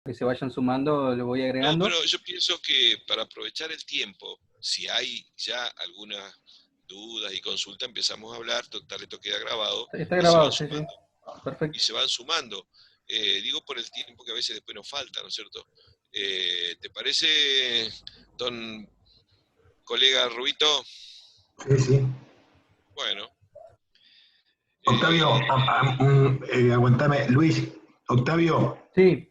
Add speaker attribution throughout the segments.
Speaker 1: que se vayan sumando, lo voy
Speaker 2: No,
Speaker 1: agregando.
Speaker 2: pero yo pienso que para aprovechar el tiempo, si hay ya algunas dudas y consultas, empezamos a hablar, total, esto queda grabado,
Speaker 1: Está
Speaker 2: y se van
Speaker 1: grabado, sí, sí.
Speaker 2: sumando. Y
Speaker 1: Perfecto.
Speaker 2: se van sumando. Digo por el tiempo que a veces después nos falta, ¿no es cierto? ¿Te parece, don colega Rubito?
Speaker 3: Sí, sí.
Speaker 2: Bueno.
Speaker 3: Octavio, aguantame. Luis, Octavio,
Speaker 1: Sí,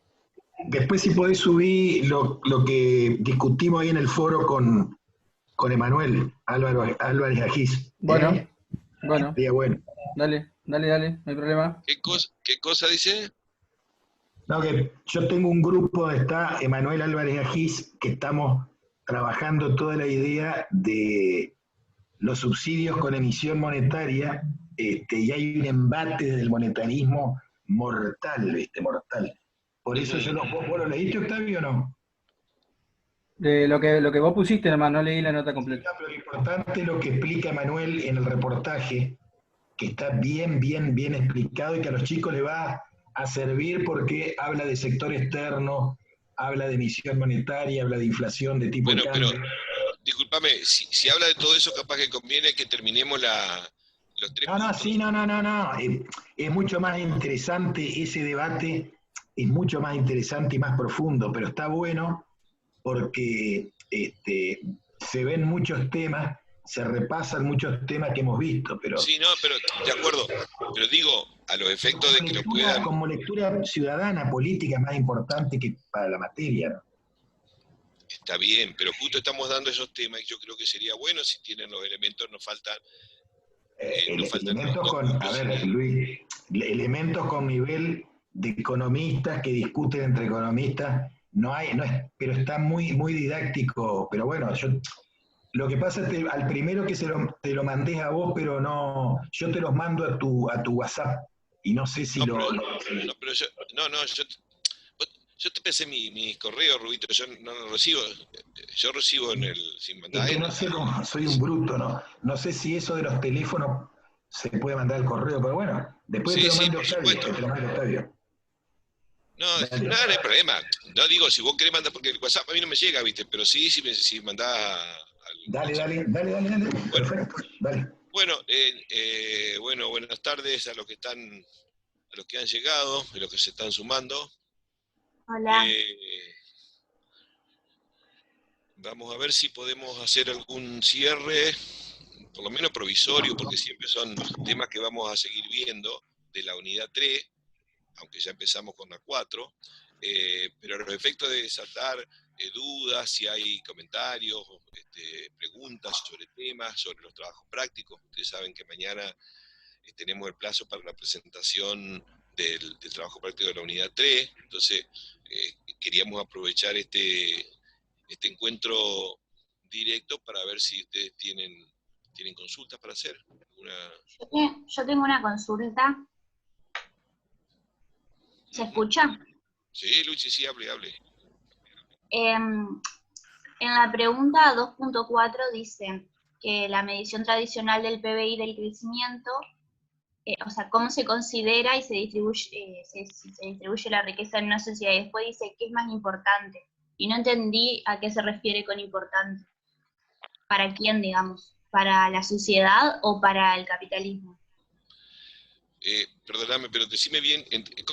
Speaker 3: después si podés subir lo que discutimos ahí en el foro con Emanuel Álvarez Agís.
Speaker 1: bueno, bueno,
Speaker 3: Sería bueno.
Speaker 1: dale, no hay problema.
Speaker 2: ¿Qué cosa dice?
Speaker 3: No, que yo tengo un grupo donde está Emanuel Álvarez Agís, que estamos trabajando toda la idea de los subsidios con emisión monetaria, y hay un embate del monetarismo mortal, ¿viste? Mortal. Por eso yo no. ¿Vos lo leíste, Octavio, o no?
Speaker 1: Lo que vos pusiste, nomás, no leí la nota
Speaker 3: Sí,
Speaker 1: completa.
Speaker 3: no, pero lo importante es lo que explica Manuel en el reportaje, que está bien, bien, bien explicado y que a los chicos les va a servir porque habla de sector externo, habla de emisión monetaria, habla de inflación, de tipo de
Speaker 2: Bueno, pero
Speaker 3: cambio.
Speaker 2: discúlpame, si habla de todo eso, capaz que conviene que terminemos los tres
Speaker 3: No, no, sí,
Speaker 2: puntos.
Speaker 3: no. Es mucho más interesante ese debate, es mucho más interesante y más profundo, pero está bueno porque se ven muchos temas, se repasan muchos temas que hemos visto, pero
Speaker 2: Sí, no, pero de acuerdo. Pero digo, a los efectos de que lo puedan.
Speaker 3: como lectura ciudadana, política, es más importante que para la materia, ¿no?
Speaker 2: Está bien, pero justo estamos dando esos temas y yo creo que sería bueno si tienen los elementos, nos faltan
Speaker 3: Elementos
Speaker 2: dos
Speaker 3: con, a
Speaker 2: puntos.
Speaker 3: ver, Luis, elementos con nivel de economistas que discuten entre economistas, no hay, no es, pero está muy, muy didáctico, pero bueno, lo que pasa es que al primero que te lo mandé a vos, pero no, yo te los mando a tu WhatsApp y no sé si
Speaker 2: No, pero yo, no, yo te pensé mi correo, Rubito, yo no lo recibo. Yo recibo en el, sin
Speaker 3: es
Speaker 2: mandar
Speaker 3: que
Speaker 2: en
Speaker 3: no
Speaker 2: la.
Speaker 3: sé cómo, soy un bruto, ¿no? No sé si eso de los teléfonos se puede mandar al correo, pero bueno, después te
Speaker 2: Sí,
Speaker 3: lo
Speaker 2: sí,
Speaker 3: mando
Speaker 2: por
Speaker 3: Octavio,
Speaker 2: supuesto.
Speaker 3: te lo mando Octavio.
Speaker 2: No,
Speaker 3: Dale.
Speaker 2: no, no hay problema. No digo, si vos querés mandar, porque el WhatsApp a mí no me llega, ¿viste? Pero sí, si mandás al
Speaker 3: Dale,
Speaker 2: WhatsApp.
Speaker 3: dale.
Speaker 2: Bueno,
Speaker 3: Perfecto, dale.
Speaker 2: bueno, buenas tardes a los que están, a los que han llegado, a los que se están sumando.
Speaker 4: Hola.
Speaker 2: Vamos a ver si podemos hacer algún cierre, por lo menos provisorio, porque siempre son temas que vamos a seguir viendo de la unidad 3, aunque ya empezamos con la 4, pero a los efectos de desatar dudas, si hay comentarios, preguntas sobre temas, sobre los trabajos prácticos. Ustedes saben que mañana tenemos el plazo para la presentación del trabajo práctico de la unidad 3, entonces queríamos aprovechar este encuentro directo para ver si ustedes tienen consultas para hacer.
Speaker 4: Yo tengo una consulta. ¿Se escucha?
Speaker 2: Sí, Luchi, sí, hable.
Speaker 4: En la pregunta 2.4 dice que la medición tradicional del PBI del crecimiento, o sea, cómo se considera y se distribuye, se distribuye la riqueza en una sociedad, y después dice qué es más importante. Y no entendí a qué se refiere con importante. ¿Para quién, digamos? ¿Para la sociedad o para el capitalismo?
Speaker 2: Perdóname, pero decime bien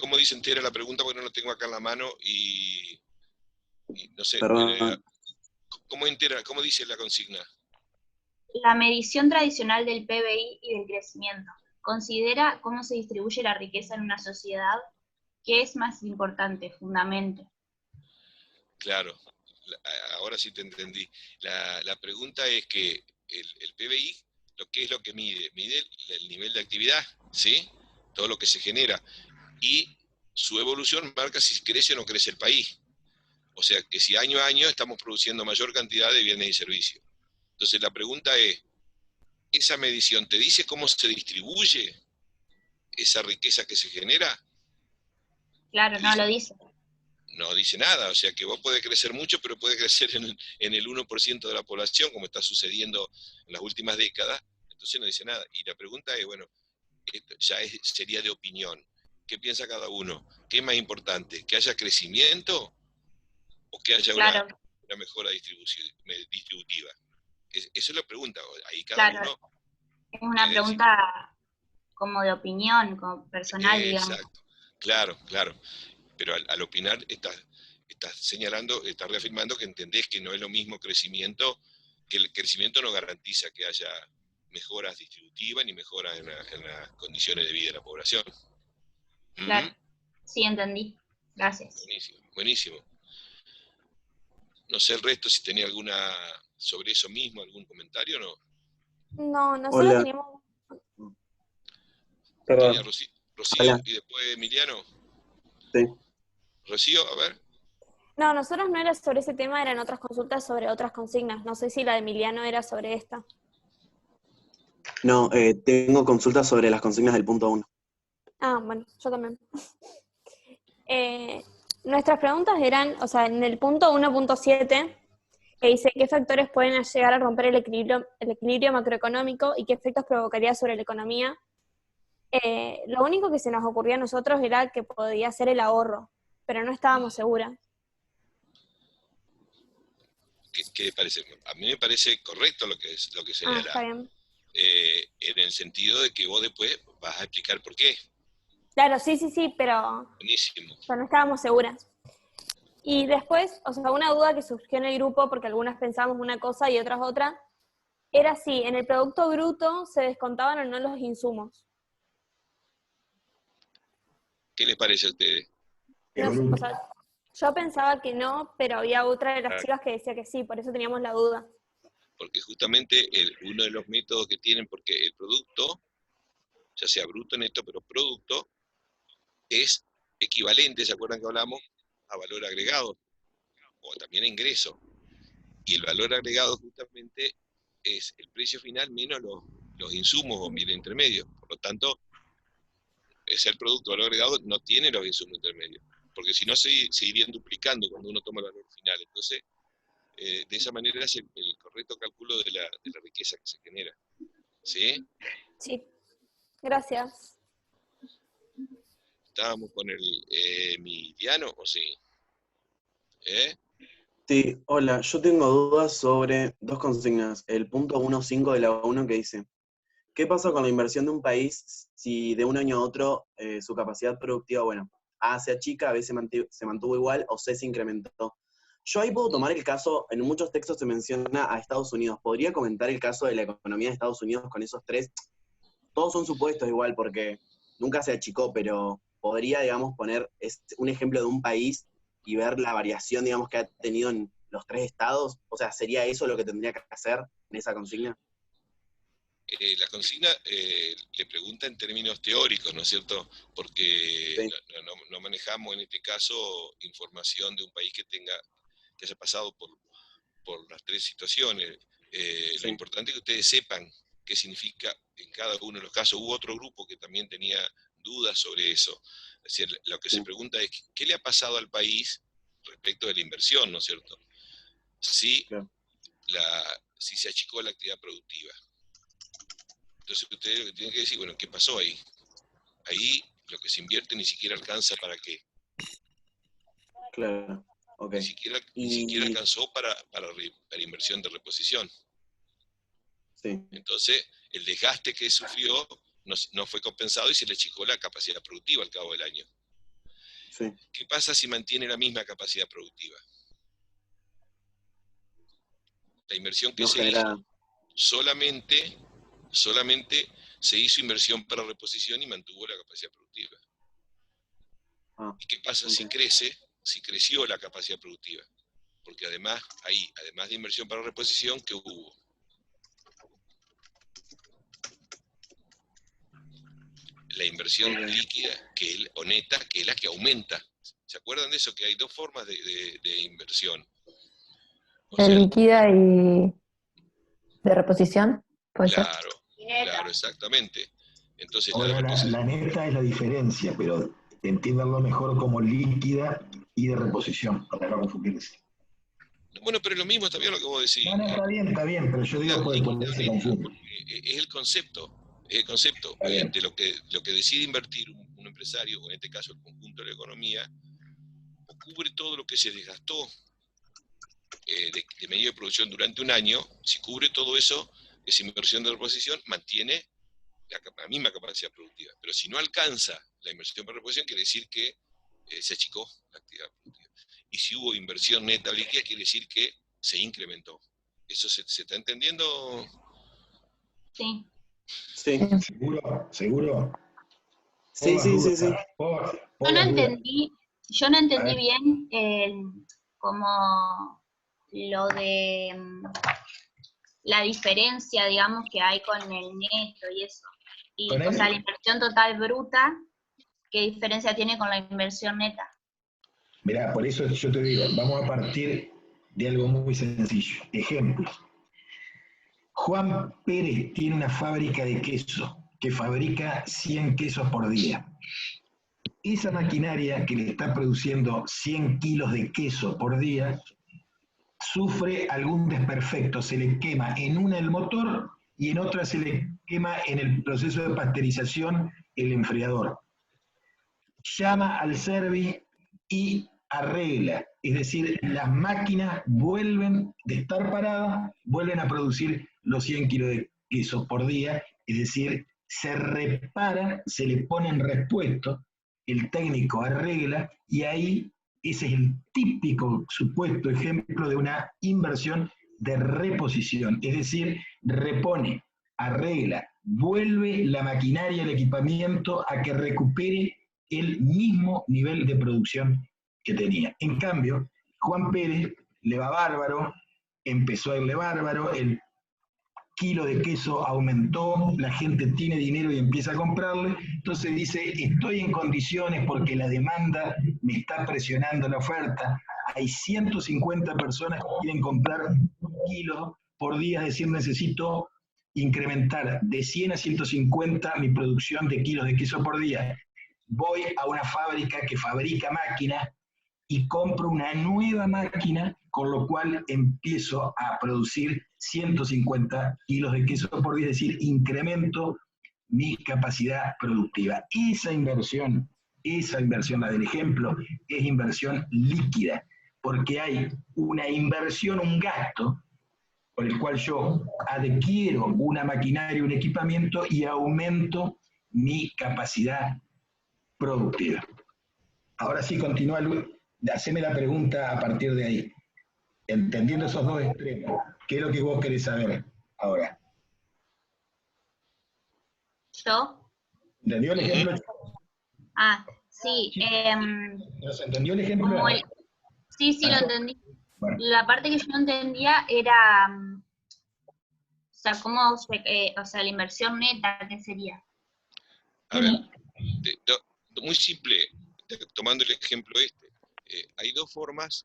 Speaker 2: cómo dice entera la pregunta, porque no lo tengo acá en la mano y no sé. ¿Cómo dice la consigna?
Speaker 4: La medición tradicional del PBI y del crecimiento considera cómo se distribuye la riqueza en una sociedad, qué es más importante, fundamento.
Speaker 2: Claro, ahora sí te entendí. La pregunta es que el PBI, ¿qué es lo que mide? Mide el nivel de actividad, ¿sí? Todo lo que se genera. Y su evolución marca si crece o no crece el país. O sea, que si año a año estamos produciendo mayor cantidad de bienes y servicios. Entonces la pregunta es, ¿esa medición te dice cómo se distribuye esa riqueza que se genera?
Speaker 4: Claro, no lo dice.
Speaker 2: No dice nada, o sea que vos podés crecer mucho, pero puede crecer en el 1% de la población, como está sucediendo en las últimas décadas, entonces no dice nada. Y la pregunta es, bueno, esto ya sería de opinión, qué piensa cada uno. ¿Qué es más importante? ¿Que haya crecimiento o que haya
Speaker 4: Claro,
Speaker 2: una mejora distributiva? Eso es la pregunta. Ahí cada
Speaker 4: claro.
Speaker 2: uno...
Speaker 4: Es una pregunta como de opinión, como personal, digamos.
Speaker 2: Exacto. Claro, claro. Pero al opinar estás señalando, estás reafirmando que entendés que no es lo mismo crecimiento, que el crecimiento no garantiza que haya mejoras distributivas ni mejoras en las condiciones de vida de la población.
Speaker 4: Claro. Sí, entendí. Gracias.
Speaker 2: Buenísimo, buenísimo. No sé el resto si tenía alguna sobre eso mismo, algún comentario o no.
Speaker 5: No, nosotros
Speaker 6: Hola.
Speaker 5: teníamos...
Speaker 6: Perdón.
Speaker 2: Tenía Rocío
Speaker 6: Hola.
Speaker 2: y después Emiliano.
Speaker 6: Sí.
Speaker 2: Rocío, a ver.
Speaker 5: No, nosotros no era sobre ese tema, eran otras consultas sobre otras consignas. No sé si la de Emiliano era sobre esta.
Speaker 6: No, tengo consultas sobre las consignas del punto 1.
Speaker 5: Ah, bueno, yo también. Nuestras preguntas eran, o sea, en el punto 1.7, que dice qué factores pueden llegar a romper el equilibrio macroeconómico y qué efectos provocaría sobre la economía. Lo único que se nos ocurría a nosotros era que podía ser el ahorro, pero no estábamos seguras.
Speaker 2: ¿Qué parece? A mí me parece correcto lo que señala.
Speaker 5: Está bien.
Speaker 2: En el sentido de que vos después vas a explicar por qué.
Speaker 5: Claro, sí, pero
Speaker 2: Buenísimo.
Speaker 5: no estábamos seguras. Y después, o sea, una duda que surgió en el grupo, porque algunas pensábamos una cosa y otras otra, era si en el producto bruto se descontaban o no los insumos.
Speaker 2: ¿Qué les parece a ustedes?
Speaker 5: No, o sea, yo pensaba que no, pero había otra de las chicas que decía que sí, por eso teníamos la duda.
Speaker 2: Porque justamente uno de los métodos que tienen, porque el producto, ya sea bruto, neto, pero producto, es equivalente, ¿se acuerdan que hablamos? A valor agregado, o también a ingreso. Y el valor agregado justamente es el precio final menos los insumos o bien intermedios. Por lo tanto, el producto valor agregado no tiene los insumos intermedios, porque si no se irían duplicando cuando uno toma el valor final. Entonces, de esa manera es el correcto cálculo de la riqueza que se genera. ¿Sí?
Speaker 5: Sí, gracias.
Speaker 2: ¿Estábamos con el Emiliano o sí?
Speaker 6: Sí, hola, yo tengo dudas sobre dos consignas. El punto 1.5 de la 1 que dice, ¿qué pasa con la inversión de un país si de un año a otro su capacidad productiva, bueno, A se achica, B se mantuvo igual o C se incrementó? Yo ahí puedo tomar el caso, en muchos textos se menciona a Estados Unidos. ¿Podría comentar el caso de la economía de Estados Unidos con esos tres? Todos son supuestos igual porque nunca se achicó, pero podría, digamos, poner un ejemplo de un país y ver la variación, digamos, que ha tenido en los tres estados. O sea, ¿sería eso lo que tendría que hacer en esa consigna?
Speaker 2: La consigna le pregunta en términos teóricos, ¿no es cierto? Porque
Speaker 6: Sí.
Speaker 2: no manejamos en este caso información de un país que haya pasado por las tres situaciones.
Speaker 6: Sí.
Speaker 2: Lo importante es que ustedes sepan qué significa en cada uno de los casos. Hubo otro grupo que también tenía dudas sobre eso. Es decir, lo que se pregunta es, ¿qué le ha pasado al país respecto de la inversión, ¿no es cierto? Si se achicó la actividad productiva. Entonces ustedes lo que tienen que decir, bueno, ¿qué pasó ahí? Ahí lo que se invierte ni siquiera alcanza para qué.
Speaker 6: Claro, ok.
Speaker 2: Ni siquiera alcanzó para inversión de reposición.
Speaker 6: Sí.
Speaker 2: Entonces, el desgaste que sufrió no fue compensado y se le achicó la capacidad productiva al cabo del año.
Speaker 6: Sí.
Speaker 2: ¿Qué pasa si mantiene la misma capacidad productiva? La inversión que se hizo solamente se hizo inversión para reposición y mantuvo la capacidad productiva. ¿Y qué pasa si creció la capacidad productiva? Porque además de inversión para reposición, ¿qué hubo? La inversión líquida o neta, que es la que aumenta. ¿Se acuerdan de eso? Que hay dos formas de inversión.
Speaker 7: Líquida y de reposición, ¿puede ser?
Speaker 2: Claro, exactamente. Entonces,
Speaker 3: ahora la neta es la diferencia, pero entiéndanlo mejor como líquida y de reposición, para no confundirse.
Speaker 2: Bueno, pero es lo mismo también lo que vos decís.
Speaker 3: No, está bien, pero yo digo por se confunde.
Speaker 2: Es el concepto de lo que decide invertir un empresario, o en este caso el conjunto de la economía, o cubre todo lo que se desgastó de medio de producción durante un año. Si cubre todo eso, esa inversión de reposición mantiene la misma capacidad productiva. Pero si no alcanza la inversión por reposición, quiere decir que se achicó la actividad productiva. Y si hubo inversión neta líquida, quiere decir que se incrementó. ¿Eso se está entendiendo?
Speaker 4: Sí.
Speaker 6: Sí.
Speaker 3: ¿Seguro? ¿Seguro?
Speaker 6: Sí.
Speaker 4: Yo no entendí bien como lo de la diferencia, digamos, que hay con el neto y eso. Y, o sea, la inversión total bruta, ¿qué diferencia tiene con la inversión neta?
Speaker 3: Mirá, por eso yo te digo, vamos a partir de algo muy sencillo. Ejemplo. Juan Pérez tiene una fábrica de queso que fabrica 100 quesos por día. Esa maquinaria que le está produciendo 100 kilos de queso por día sufre algún desperfecto, se le quema en una el motor y en otra se le quema en el proceso de pasteurización el enfriador. Llama al service y arregla, es decir, las máquinas vuelven de estar paradas, vuelven a producir los 100 kilos de queso por día, es decir, se reparan, se le ponen repuestos, el técnico arregla y ahí ese es el típico supuesto ejemplo de una inversión de reposición, es decir, repone, arregla, vuelve la maquinaria, el equipamiento a que recupere el mismo nivel de producción que tenía. En cambio, Juan Pérez le va bárbaro, empezó a irle bárbaro, el kilo de queso aumentó, la gente tiene dinero y empieza a comprarle, entonces dice, estoy en condiciones porque la demanda me está presionando la oferta, hay 150 personas que quieren comprar un kilo por día, es decir, necesito incrementar de 100 a 150 mi producción de kilos de queso por día. Voy a una fábrica que fabrica máquinas y compro una nueva máquina, con lo cual empiezo a producir 150 kilos de queso por día, es decir, incremento mi capacidad productiva. Esa inversión, la del ejemplo, es inversión líquida, porque hay una inversión, un gasto, por el cual yo adquiero una maquinaria, un equipamiento y aumento mi capacidad productiva. Ahora sí, continúa, Luis. Haceme la pregunta a partir de ahí. Entendiendo esos dos extremos, ¿qué es lo que vos querés saber ahora?
Speaker 4: ¿Yo?
Speaker 3: ¿Entendió el ejemplo?
Speaker 4: Ah, sí.
Speaker 3: ¿Nos entendió el ejemplo?
Speaker 4: Sí, lo entendí. Bueno. La parte que yo no entendía era, o sea, cómo, o sea, la inversión neta, ¿qué sería?
Speaker 2: A ver, muy simple, tomando el ejemplo hay dos formas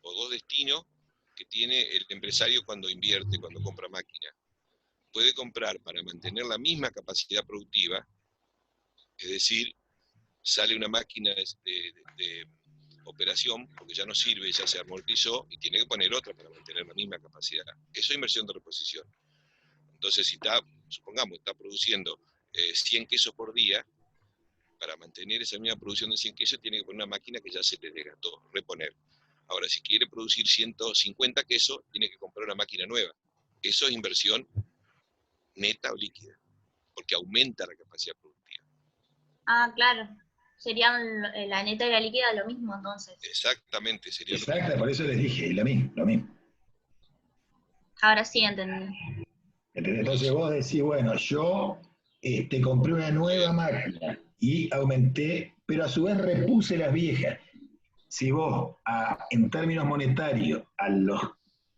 Speaker 2: o dos destinos que tiene el empresario cuando invierte, cuando compra máquina. Puede comprar para mantener la misma capacidad productiva, es decir, sale una máquina de operación, porque ya no sirve, ya se amortizó, y tiene que poner otra para mantener la misma capacidad. Eso es inversión de reposición. Entonces, si supongamos, está produciendo 100 quesos por día, para mantener esa misma producción de 100 quesos, tiene que poner una máquina que ya se le desgastó, reponer. Ahora, si quiere producir 150 quesos, tiene que comprar una máquina nueva. Eso es inversión neta o líquida, porque aumenta la capacidad productiva.
Speaker 4: Ah, claro. Serían la neta y la líquida lo mismo, entonces.
Speaker 2: Exactamente, sería
Speaker 3: lo mismo. Por eso les dije, lo mismo.
Speaker 4: Ahora sí entendí.
Speaker 3: Entonces vos decís, bueno, yo compré una nueva máquina y aumenté, pero a su vez repuse las viejas. Si vos, en términos monetarios, a los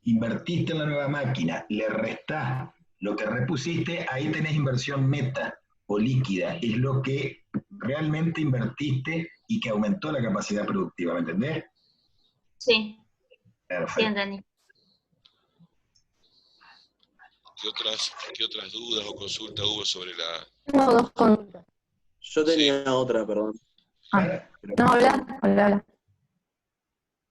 Speaker 3: invertiste en la nueva máquina, le restás lo que repusiste, ahí tenés inversión neta o líquida, es lo que realmente invertiste y que aumentó la capacidad productiva, ¿me entendés?
Speaker 4: Sí.
Speaker 3: Perfecto.
Speaker 4: Sí, entendí.
Speaker 2: ¿Qué otras dudas o consultas hubo sobre la...?
Speaker 7: Tengo dos consultas.
Speaker 6: Yo tenía otra, perdón.
Speaker 7: No, habla.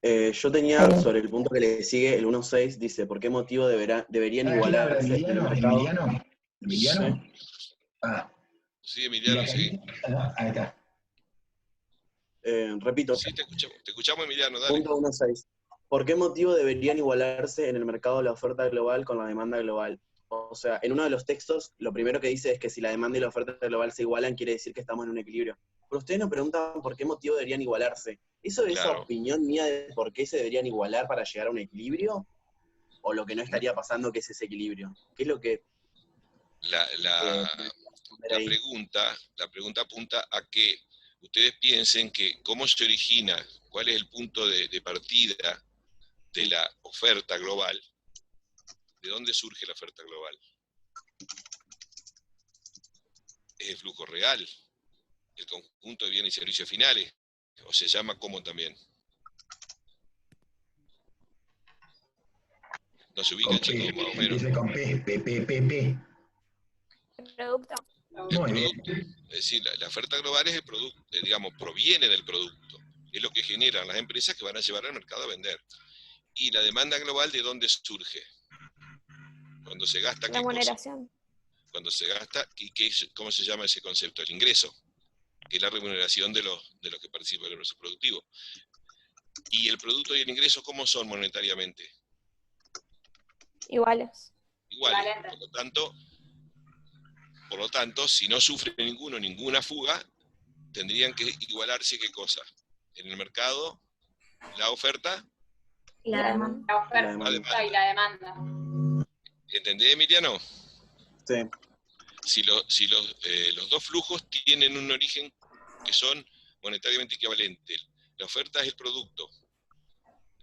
Speaker 6: Yo tenía sobre el punto que le sigue, el 1.6, dice, ¿por qué motivo deberían igualarse el mercado?
Speaker 3: ¿Emiliano?
Speaker 2: Sí, Emiliano, sí.
Speaker 3: Ahí está.
Speaker 6: Repito,
Speaker 2: Sí, te escuchamos, Emiliano, dale.
Speaker 6: punto 1.6. ¿Por qué motivo deberían igualarse en el mercado la oferta global con la demanda global? O sea, en uno de los textos, lo primero que dice es que si la demanda y la oferta global se igualan, quiere decir que estamos en un equilibrio. Pero ustedes nos preguntan por qué motivo deberían igualarse. ¿Eso es
Speaker 2: Claro.
Speaker 6: opinión mía de por qué se deberían igualar para llegar a un equilibrio? ¿O lo que no estaría pasando que es ese equilibrio? ¿Qué es lo que...
Speaker 2: La pregunta apunta a que ustedes piensen que cómo se origina, cuál es el punto de partida de la oferta global, de dónde surge la oferta global. Es el flujo real, el conjunto de bienes y servicios finales, o se llama como también. No se ubican, chicos, más o menos.
Speaker 3: Empieza con P.
Speaker 5: Producto.
Speaker 2: El
Speaker 3: Muy bien.
Speaker 2: producto, es decir, la oferta global es el producto, digamos, proviene del producto. Es lo que generan las empresas que van a llevar al mercado a vender. Y la demanda global, ¿de dónde surge? Cuando se gasta, ¿qué cosa?
Speaker 5: Remuneración.
Speaker 2: Cuando se gasta, ¿cómo se llama ese concepto? El ingreso, que es la remuneración de los que participan en el proceso productivo. ¿Y el producto y el ingreso cómo son monetariamente?
Speaker 5: Iguales.
Speaker 2: Iguales. Por lo tanto, si no sufre ninguna fuga, tendrían que igualarse ¿qué cosa? En el mercado, la oferta,
Speaker 4: Y la demanda.
Speaker 8: La oferta
Speaker 2: la demanda.
Speaker 8: y la demanda.
Speaker 2: ¿Entendés, Emiliano?
Speaker 6: Sí.
Speaker 2: Si los dos flujos tienen un origen que son monetariamente equivalentes. La oferta es el producto.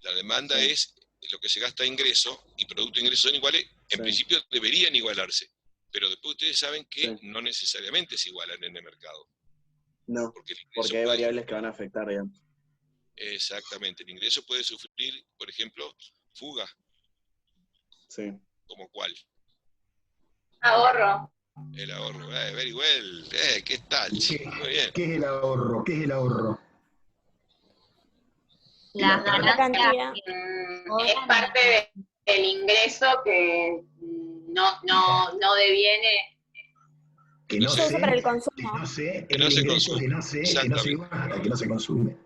Speaker 2: La demanda
Speaker 6: Sí.
Speaker 2: es lo que se gasta de ingreso, y producto e ingreso son iguales. En
Speaker 6: Sí.
Speaker 2: principio deberían igualarse, pero después ustedes saben que
Speaker 6: Sí.
Speaker 2: no necesariamente se igualan en el mercado.
Speaker 6: No,
Speaker 2: Porque el ingreso
Speaker 6: porque hay
Speaker 2: puede-
Speaker 6: variables que van a afectar, digamos.
Speaker 2: Exactamente. El ingreso puede sufrir, por ejemplo, fuga,
Speaker 6: Sí.
Speaker 2: como cuál.
Speaker 8: Ahorro.
Speaker 2: El ahorro. Very well. ¿Qué tal? Muy bien.
Speaker 3: ¿Qué es el ahorro? ¿Qué es el ahorro?
Speaker 4: Las
Speaker 5: La
Speaker 4: ganancias
Speaker 5: cantidad.
Speaker 8: Es parte del ingreso que no deviene.
Speaker 3: Que no
Speaker 5: Se usa para el
Speaker 3: sé, que
Speaker 5: consumo.
Speaker 3: no sé,
Speaker 2: Que
Speaker 3: es
Speaker 2: no
Speaker 3: el
Speaker 2: se
Speaker 3: ingreso
Speaker 2: consume.
Speaker 3: que no sé, que no se
Speaker 2: Exactamente.
Speaker 3: gasta, que no se consume.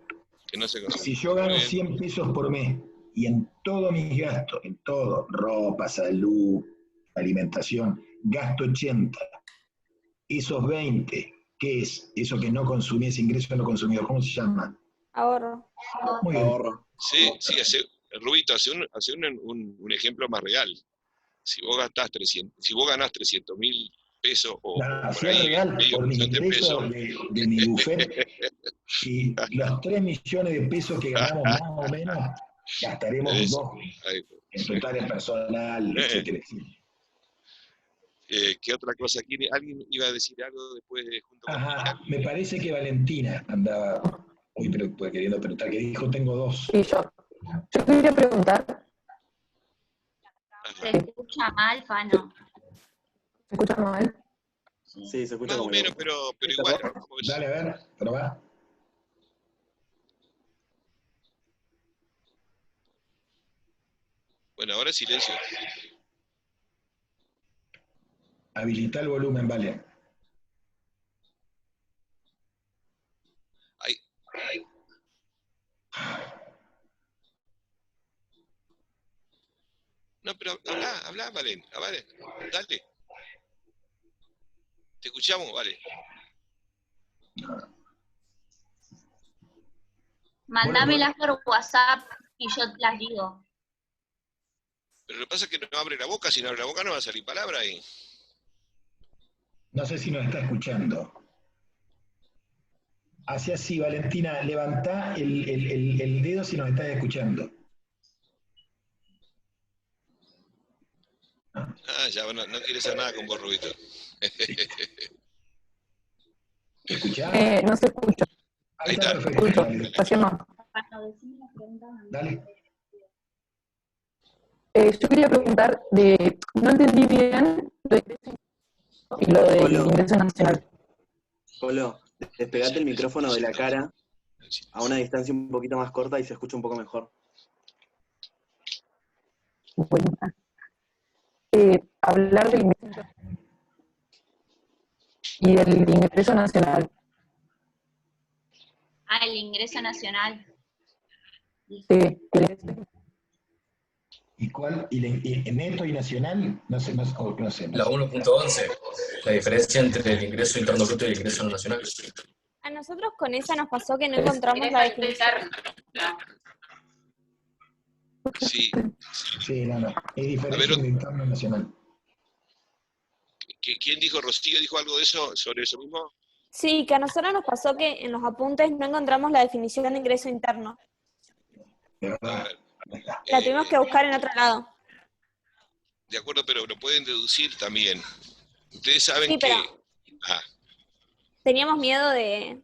Speaker 2: Que no se consume.
Speaker 3: Si yo gano
Speaker 2: Muy bien.
Speaker 3: 100 pesos por mes y en todos mis gastos, en todo, ropa, salud, alimentación, gasto 80, esos 20, ¿qué es? Eso que no consumí, ese ingreso no consumido, ¿cómo se llama?
Speaker 5: Ahorro.
Speaker 3: Muy bien.
Speaker 6: Ahorro.
Speaker 2: Sí, Rubito, hace un ejemplo más real. Si vos ganás 300.000 pesos o
Speaker 3: Nada,
Speaker 2: por
Speaker 3: si es
Speaker 2: ahí
Speaker 3: real,
Speaker 2: medio
Speaker 3: por mis
Speaker 2: millón de pesos,
Speaker 3: ingresos de mi buffet y los 3 millones de pesos que ganamos más o menos, gastaremos
Speaker 2: eso,
Speaker 3: 2
Speaker 2: ahí,
Speaker 3: en total en personal, etcétera, etcétera.
Speaker 2: ¿qué otra cosa? ¿Alguien iba a decir algo después junto con
Speaker 3: Ajá,
Speaker 2: Miriam?
Speaker 3: me parece que Valentina andaba hoy queriendo preguntar, que dijo tengo 2.
Speaker 7: Y yo quería preguntar,
Speaker 4: Se escucha mal, Fano.
Speaker 7: ¿se escucha mal?
Speaker 6: Sí, se escucha
Speaker 2: Más o
Speaker 6: como
Speaker 2: menos,
Speaker 6: loco.
Speaker 2: pero
Speaker 6: ¿Se
Speaker 2: igual.
Speaker 6: roba?
Speaker 2: Vamos a ver
Speaker 3: Dale, a ver, probá.
Speaker 2: Bueno, ahora silencio.
Speaker 3: Habilita el volumen, vale.
Speaker 2: Ahí. No, pero habla, Valen. Dale. Te escuchamos, vale.
Speaker 4: Mandámelas por WhatsApp y yo las digo.
Speaker 2: Pero lo que pasa es que no abre la boca, si no abre la boca no va a salir palabra ahí.
Speaker 3: No sé si nos está escuchando. Así así, Valentina, levantá el dedo si nos estás escuchando.
Speaker 2: Ya, bueno, no quiere hacer nada con vos, Rubito.
Speaker 3: ¿Te escuchás?
Speaker 7: No se escucha.
Speaker 3: Ahí
Speaker 2: está.
Speaker 3: está, perfecto.
Speaker 7: Escucho.
Speaker 3: Dale.
Speaker 7: Recién no.
Speaker 3: Dale.
Speaker 7: Yo quería preguntar no entendí bien lo de y lo del
Speaker 6: Polo.
Speaker 7: ingreso nacional.
Speaker 6: Polo, despegate el micrófono de la cara a una distancia un poquito más corta y se escucha un poco mejor.
Speaker 7: Bueno, hablar del ingreso y del ingreso nacional.
Speaker 4: Ah, el ingreso nacional.
Speaker 7: Sí,
Speaker 3: ¿Y cuál? ¿Y neto y nacional? No sé, no sé.
Speaker 9: La 1.11, la diferencia entre el ingreso interno bruto y el ingreso no nacional.
Speaker 5: A nosotros con esa nos pasó que no encontramos la
Speaker 8: Ingreso
Speaker 5: definición.
Speaker 8: interno.
Speaker 2: Sí.
Speaker 3: Sí, no. Es diferencia
Speaker 2: A ver,
Speaker 3: entre interno y nacional.
Speaker 2: ¿quién dijo? ¿Rocío dijo algo de eso, sobre eso mismo?
Speaker 5: Sí, que a nosotros nos pasó que en los apuntes no encontramos la definición de ingreso interno.
Speaker 3: De
Speaker 2: A
Speaker 3: verdad.
Speaker 2: ver,
Speaker 5: La tuvimos que buscar en otro lado.
Speaker 2: de acuerdo, pero lo pueden deducir también. Ustedes saben
Speaker 5: Sí, pero
Speaker 2: que... Ajá.
Speaker 5: teníamos miedo de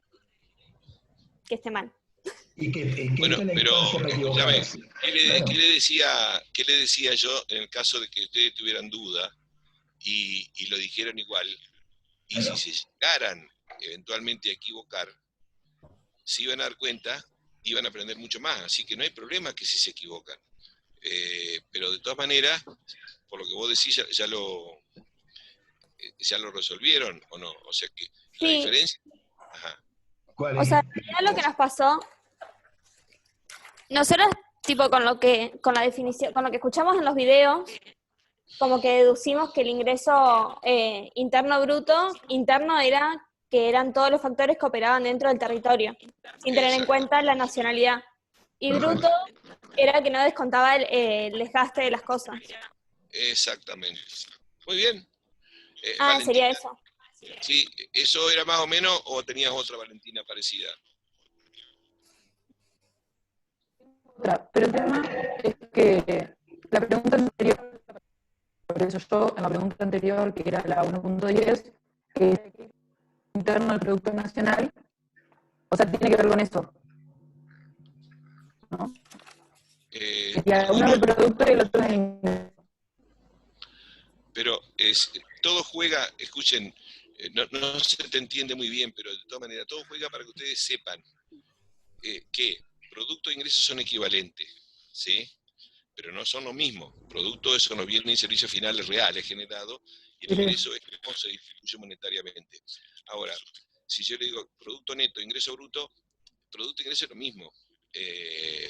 Speaker 5: que esté mal.
Speaker 3: Y que
Speaker 2: Bueno,
Speaker 3: esta es la
Speaker 2: pero
Speaker 3: instancia para
Speaker 2: escúchame,
Speaker 3: equivocarse.
Speaker 2: ¿qué le decía yo en el caso de que ustedes tuvieran duda y lo dijeron igual? Y
Speaker 3: Bueno.
Speaker 2: si se llegaran eventualmente a equivocar, se iban a dar cuenta, iban a aprender mucho más. Así que no hay problema que si se equivocan. Pero de todas maneras, por lo que vos decís, ya lo resolvieron, ¿o no? O sea que la
Speaker 5: Sí,
Speaker 2: diferencia... Ajá.
Speaker 3: ¿Cuál
Speaker 5: o
Speaker 3: es?
Speaker 5: sea, en realidad lo que nos pasó, nosotros, tipo, con la definición, con lo que escuchamos en los videos, como que deducimos que el ingreso interno bruto, interno era que eran todos los factores que operaban dentro del territorio, sin tener en
Speaker 2: Exacto.
Speaker 5: cuenta la nacionalidad. Y bruto era que no descontaba el desgaste de las cosas.
Speaker 2: Exactamente. Muy bien.
Speaker 5: Ah, sería
Speaker 2: Valentina,
Speaker 5: eso.
Speaker 2: ¿sí? ¿Eso era más o menos o tenías otra Valentina parecida?
Speaker 7: Pero el tema es que la pregunta anterior, por eso yo en la pregunta anterior, que era la 1.10, que es interno del Producto Nacional, o sea, tiene que ver con eso, ¿no? Que uno es el producto y el otro es el ingreso.
Speaker 2: Pero todo juega, escuchen, no se te entiende muy bien, pero de todas maneras, todo juega para que ustedes sepan que producto e ingresos son equivalentes, ¿sí? Pero no son lo mismo. Producto son los bienes y servicios finales reales generados, y el ingreso es cómo se distribuye monetariamente. Ahora, si yo le digo producto neto, ingreso bruto, producto e ingreso es lo mismo,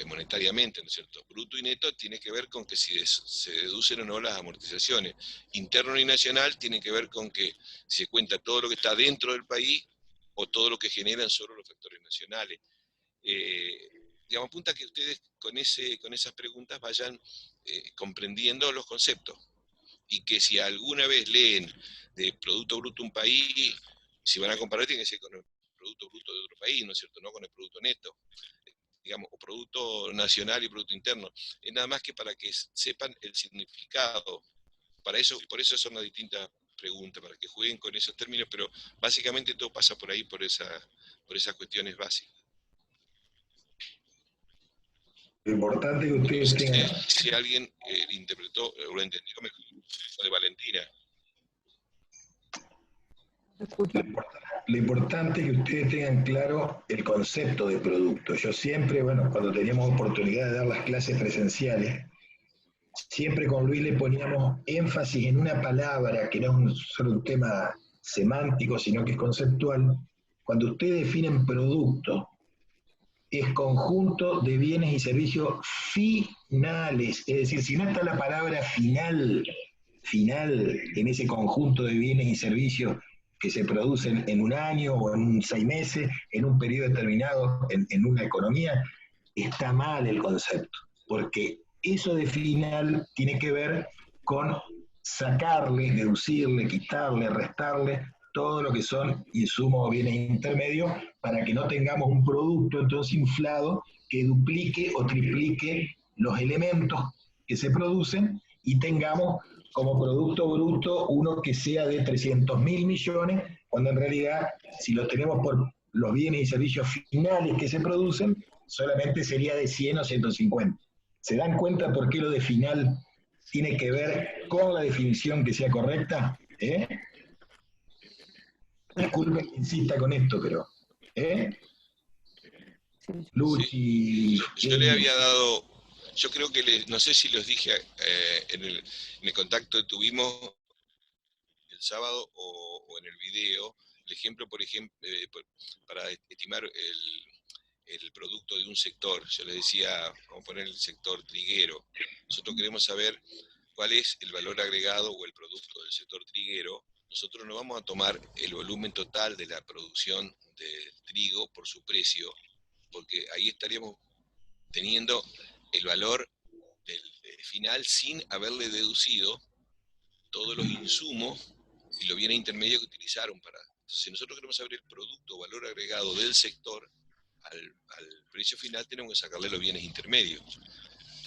Speaker 2: monetariamente, ¿no es cierto? Bruto y neto tiene que ver con que si se deducen o no las amortizaciones. Interno y nacional tiene que ver con que si se cuenta todo lo que está dentro del país o todo lo que generan solo los factores nacionales. Digamos, apunta que ustedes con esas preguntas vayan comprendiendo los conceptos, y que si alguna vez leen de Producto Bruto un país, si van a comparar tiene que ser con el Producto Bruto de otro país, ¿no es cierto? No con el Producto Neto, digamos, o Producto Nacional y Producto Interno. Es nada más que para que sepan el significado. Por eso son las distintas preguntas, para que jueguen con esos términos, pero básicamente todo pasa por ahí, por esas cuestiones básicas.
Speaker 3: Lo importante es que ustedes tengan...
Speaker 2: Si alguien interpretó o lo entendió mejor, fue de Valentina.
Speaker 3: Lo importante es que ustedes tengan claro el concepto de producto. Yo siempre, bueno, cuando teníamos oportunidad de dar las clases presenciales, siempre con Luis le poníamos énfasis en una palabra que no es solo un tema semántico, sino que es conceptual. Cuando ustedes definen producto, es conjunto de bienes y servicios finales. Es decir, si no está la palabra final en ese conjunto de bienes y servicios que se producen en un año o en 6 meses, en un periodo determinado, en una economía, está mal el concepto, porque eso de final tiene que ver con sacarle, deducirle, quitarle, restarle todo lo que son insumos o bienes intermedios para que no tengamos un producto entonces inflado que duplique o triplique los elementos que se producen y tengamos como producto bruto uno que sea de 300.000 millones, cuando en realidad si lo tenemos por los bienes y servicios finales que se producen, solamente sería de 100 o 150. ¿Se dan cuenta por qué lo de final tiene que ver con la definición que sea correcta? Disculpen que insista con esto, pero... Luchi...
Speaker 2: Yo le había dado... Yo creo que no sé si los dije en el contacto que tuvimos el sábado o en el video, el ejemplo, por ejemplo, para estimar el producto de un sector. Yo les decía, vamos a poner el sector triguero. Nosotros queremos saber cuál es el valor agregado o el producto del sector triguero. Nosotros no vamos a tomar el volumen total de la producción del trigo por su precio, porque ahí estaríamos teniendo el valor del final sin haberle deducido todos los insumos y los bienes intermedios que utilizaron para... Entonces, si nosotros queremos saber el producto o valor agregado del sector, al precio final tenemos que sacarle los bienes intermedios.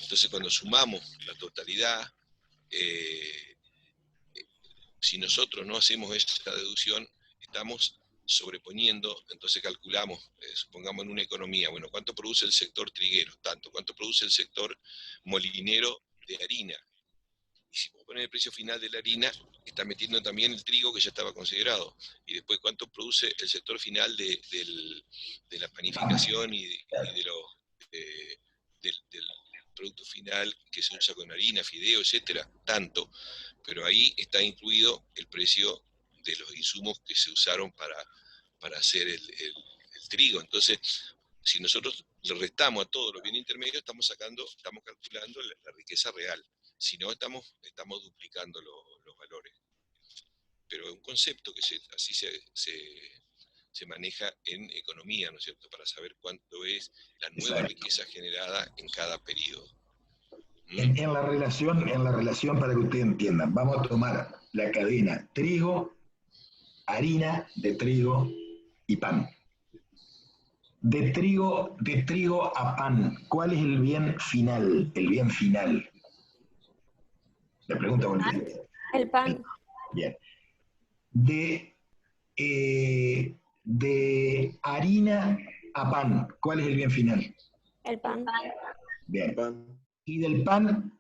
Speaker 2: Entonces, cuando sumamos la totalidad, si nosotros no hacemos esa deducción, estamos sobreponiendo, entonces calculamos, supongamos en una economía, bueno, ¿cuánto produce el sector triguero? Tanto. ¿Cuánto produce el sector molinero de harina? Y si vos pones el precio final de la harina, está metiendo también el trigo que ya estaba considerado. Y después, ¿cuánto produce el sector final de la panificación y del producto final que se usa con harina, fideo, etcétera? Tanto. Pero ahí está incluido el precio de los insumos que se usaron para hacer el trigo. Entonces, si nosotros le restamos a todos los bienes intermedios, estamos calculando la riqueza real. Si no, estamos duplicando los valores. Pero es un concepto que así se maneja en economía, ¿no es cierto?, para saber cuánto es la nueva riqueza generada en cada periodo.
Speaker 3: En la relación, para que ustedes entiendan, vamos a tomar la cadena trigo, harina de trigo y pan. De trigo a pan, ¿cuál es el bien final? El bien final. Le pregunto por qué.
Speaker 5: El pan.
Speaker 3: Bien. De harina a pan, ¿cuál es el bien final?
Speaker 5: El pan.
Speaker 3: Bien. Y del pan,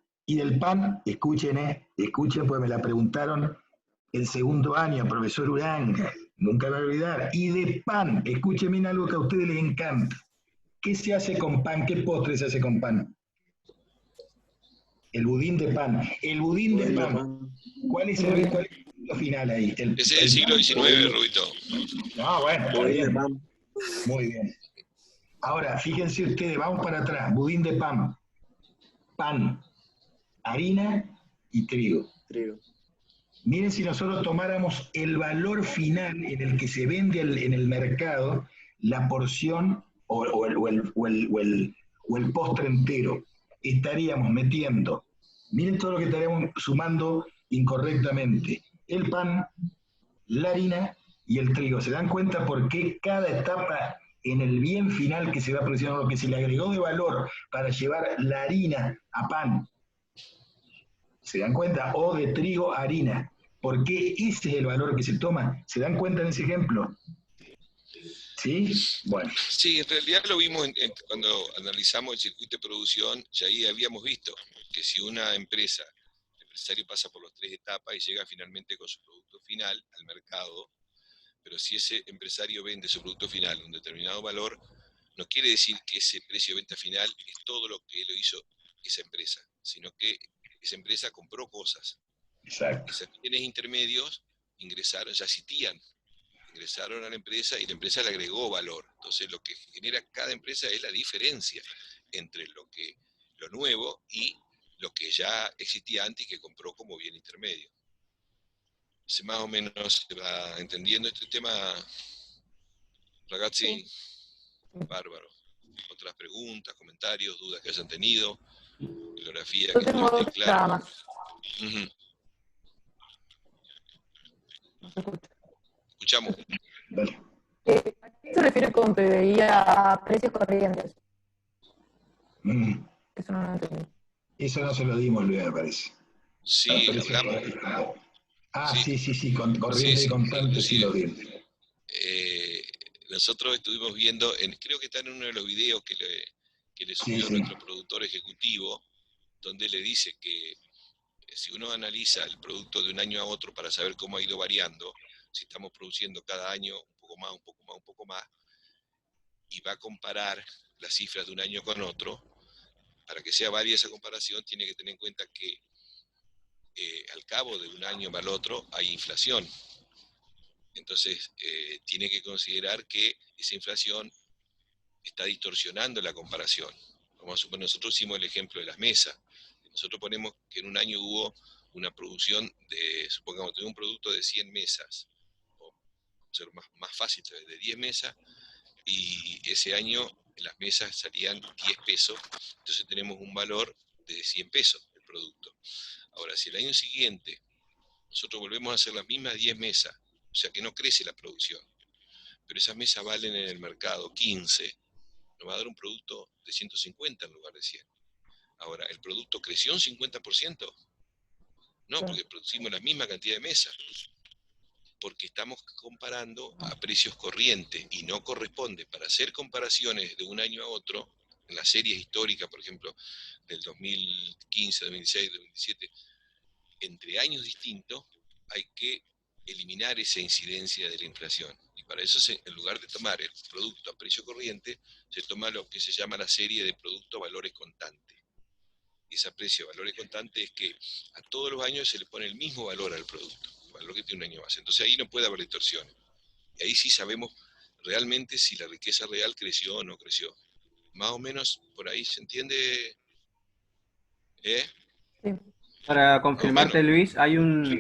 Speaker 3: escuchen, pues me la preguntaron el segundo año, profesor Uranga, nunca me voy a olvidar. Y de pan, escúchenme algo que a ustedes les encanta. ¿Qué se hace con pan? ¿Qué postre se hace con pan? El budín de pan. El budín de pan. ¿Cuál es el punto final ahí?
Speaker 2: Ese es del siglo XIX, Rubito.
Speaker 3: No, bueno, está bien. Muy bien. Ahora, fíjense ustedes, vamos para atrás. Budín de pan. Pan, harina y trigo. Miren si nosotros tomáramos el valor final en el que se vende en el mercado la porción o el postre entero. Estaríamos metiendo, miren todo lo que estaríamos sumando incorrectamente. El pan, la harina y el trigo. ¿Se dan cuenta por qué cada etapa en el bien final que se va produciendo, lo que se le agregó de valor para llevar la harina a pan? ¿Se dan cuenta? O de trigo a harina. ¿Por qué ese es el valor que se toma? ¿Se dan cuenta en ese ejemplo? ¿Sí? Bueno.
Speaker 2: Sí, en realidad lo vimos cuando analizamos el circuito de producción, ya ahí habíamos visto que si una empresa, el empresario pasa por las 3 etapas y llega finalmente con su producto final al mercado, pero si ese empresario vende su producto final a un determinado valor, no quiere decir que ese precio de venta final es todo lo que lo hizo esa empresa, sino que esa empresa compró cosas.
Speaker 3: Exacto.
Speaker 2: Esos bienes intermedios ingresaron, ya existían, ingresaron a la empresa y la empresa le agregó valor. Entonces lo que genera cada empresa es la diferencia entre lo nuevo y lo que ya existía antes y que compró como bien intermedio. Si más o menos se va entendiendo este tema, ragazzi, bárbaro. Otras preguntas, comentarios, dudas que hayan tenido, bibliografía que
Speaker 7: tengo
Speaker 2: no esté clara.
Speaker 7: más. No se escucha.
Speaker 2: Escuchamos.
Speaker 7: ¿A qué se refiere con PBI a precios corrientes? Eso no lo entendí.
Speaker 3: Eso no se lo dimos, Luis, me parece.
Speaker 2: Sí, hablamos.
Speaker 3: Sí, con corriente y contante sí lo dimos.
Speaker 2: Nosotros estuvimos viendo, creo que está en uno de los videos que le subió nuestro productor ejecutivo, donde le dice que si uno analiza el producto de un año a otro para saber cómo ha ido variando, si estamos produciendo cada año un poco más, un poco más, un poco más, y va a comparar las cifras de un año con otro, para que sea válida esa comparación, tiene que tener en cuenta que al cabo de un año al otro hay inflación. Entonces, tiene que considerar que esa inflación está distorsionando la comparación. Vamos a suponer, nosotros hicimos el ejemplo de las mesas. Nosotros ponemos que en un año hubo una producción de, supongamos, de un producto de 100 mesas, o ser más fácil, de 10 mesas, y ese año las mesas salían 10 pesos, entonces tenemos un valor de 100 pesos el producto. Ahora, si el año siguiente nosotros volvemos a hacer las mismas 10 mesas, o sea que no crece la producción, pero esas mesas valen en el mercado 15, nos va a dar un producto de 150 en lugar de 100. Ahora, ¿el producto creció un 50%? No, porque producimos la misma cantidad de mesas, porque estamos comparando a precios corrientes y no corresponde para hacer comparaciones de un año a otro, en las series históricas, por ejemplo, del 2015, 2016, 2017, entre años distintos hay que eliminar esa incidencia de la inflación. Y para eso, en lugar de tomar el producto a precio corriente, se toma lo que se llama la serie de productos valores constantes. Y ese precio valores constantes es que a todos los años se le pone el mismo valor al producto, el valor que tiene un año más. Entonces ahí no puede haber distorsiones. Y ahí sí sabemos realmente si la riqueza real creció o no creció. Más o menos por ahí se entiende.
Speaker 7: Sí.
Speaker 1: Para confirmarte, Luis,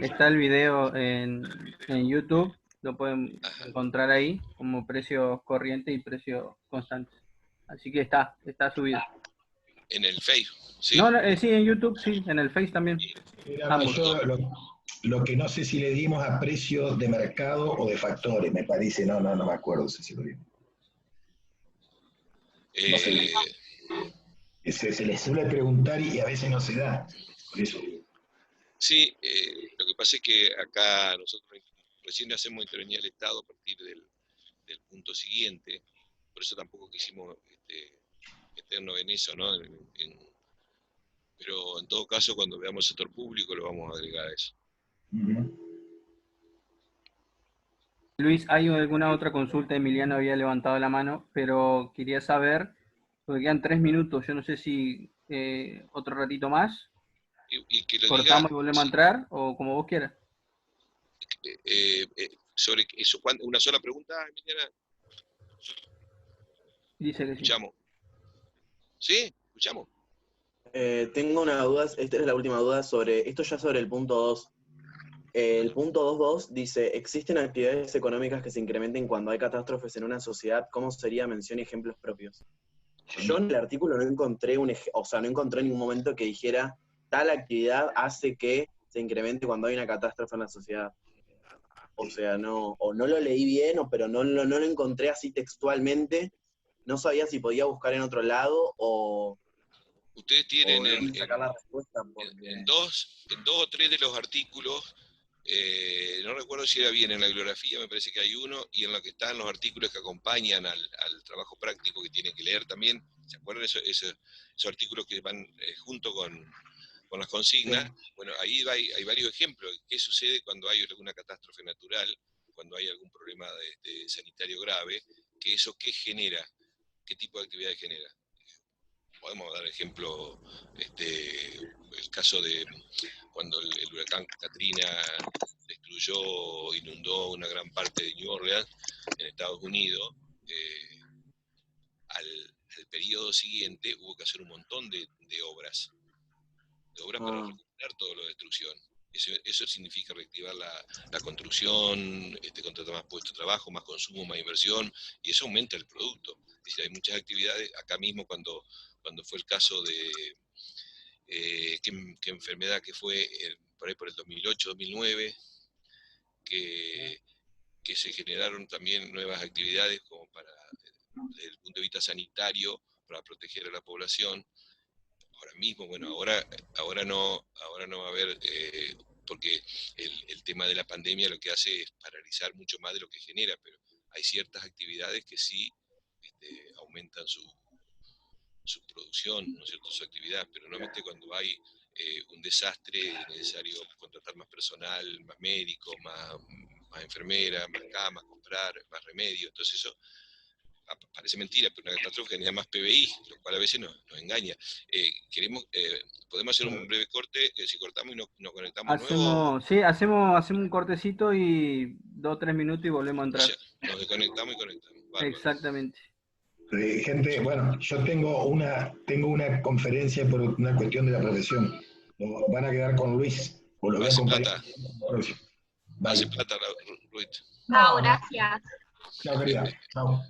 Speaker 1: está el video en YouTube, lo pueden encontrar ahí como precios corrientes y precios constantes. Así que está subido.
Speaker 2: En el Facebook, ¿sí?
Speaker 1: No, sí, en YouTube, sí, en el Face también.
Speaker 3: Yo lo que no sé si le dimos a precios de mercado o de factores, me parece, no me acuerdo si lo dimos. No sé. Se les suele preguntar y a veces no se da, por eso.
Speaker 2: Sí, lo que pasa es que acá nosotros recién hacemos intervenir al Estado a partir del punto siguiente, por eso tampoco quisimos meternos en eso, ¿no? Pero en todo caso, cuando veamos el sector público, lo vamos a agregar a eso.
Speaker 1: Luis, ¿hay alguna otra consulta? Emiliano había levantado la mano, pero quería saber, porque quedan 3 minutos, yo no sé si otro ratito más,
Speaker 2: y que lo
Speaker 1: cortamos
Speaker 2: diga,
Speaker 1: y volvemos a entrar, o como vos quieras.
Speaker 2: Sobre eso, una sola pregunta, Emiliana.
Speaker 1: Dice que sí.
Speaker 2: Escuchamos. ¿Sí? ¿Escuchamos?
Speaker 6: Tengo una duda, esta es la última duda sobre, esto ya sobre el punto 2. El punto 2.2 dice, ¿existen actividades económicas que se incrementen cuando hay catástrofes en una sociedad? ¿Cómo sería? Mencione ejemplos propios. Yo en el artículo no encontré no encontré en ningún momento que dijera, tal actividad hace que se incremente cuando hay una catástrofe en la sociedad. O sea, no lo leí bien, pero no lo encontré así textualmente. No sabía si podía buscar en otro lado o...
Speaker 2: Ustedes tienen
Speaker 6: sacar la respuesta
Speaker 2: en dos o tres de los artículos, no recuerdo si era bien en la bibliografía, me parece que hay uno, y en lo que están los artículos que acompañan al trabajo práctico que tienen que leer también. ¿Se acuerdan esos artículos que van junto con las consignas? Sí. Bueno, ahí hay varios ejemplos. ¿Qué sucede cuando hay alguna catástrofe natural, cuando hay algún problema sanitario grave? ¿Que eso qué genera? ¿Qué tipo de actividades genera? Podemos dar ejemplo, el caso de cuando el huracán Katrina destruyó, inundó una gran parte de New Orleans, en Estados Unidos. Al periodo siguiente hubo que hacer un montón de obras para recuperar toda la destrucción. Eso significa reactivar la construcción, contratar más puestos de trabajo, más consumo, más inversión, y eso aumenta el producto. Es decir, hay muchas actividades, acá mismo cuando fue el caso de qué enfermedad que fue por ahí por el 2008-2009, que se generaron también nuevas actividades como desde el punto de vista sanitario, para proteger a la población. Ahora mismo, bueno, ahora no va a haber, porque el tema de la pandemia lo que hace es paralizar mucho más de lo que genera, pero hay ciertas actividades que sí aumentan su producción, ¿no es cierto?, su actividad, pero normalmente cuando hay un desastre es necesario contratar más personal, más médicos, más enfermeras, más camas, comprar más remedios. Entonces eso parece mentira, pero una catástrofe genera más PBI, lo cual a veces nos engaña. Podemos hacer un breve corte, si cortamos y nos conectamos nuevo.
Speaker 1: Sí, hacemos un cortecito y 2 o 3 minutos y volvemos a entrar.
Speaker 2: O sea, nos desconectamos y conectamos. Bárbaro.
Speaker 1: Exactamente.
Speaker 3: Gente, bueno, yo tengo una conferencia por una cuestión de la profesión. Van a quedar con Luis. O lo voy a
Speaker 2: Hace
Speaker 3: acompañar.
Speaker 2: plata. Hace plata, Ruiz.
Speaker 4: Chao, gracias.
Speaker 3: Chao, querida. Chao.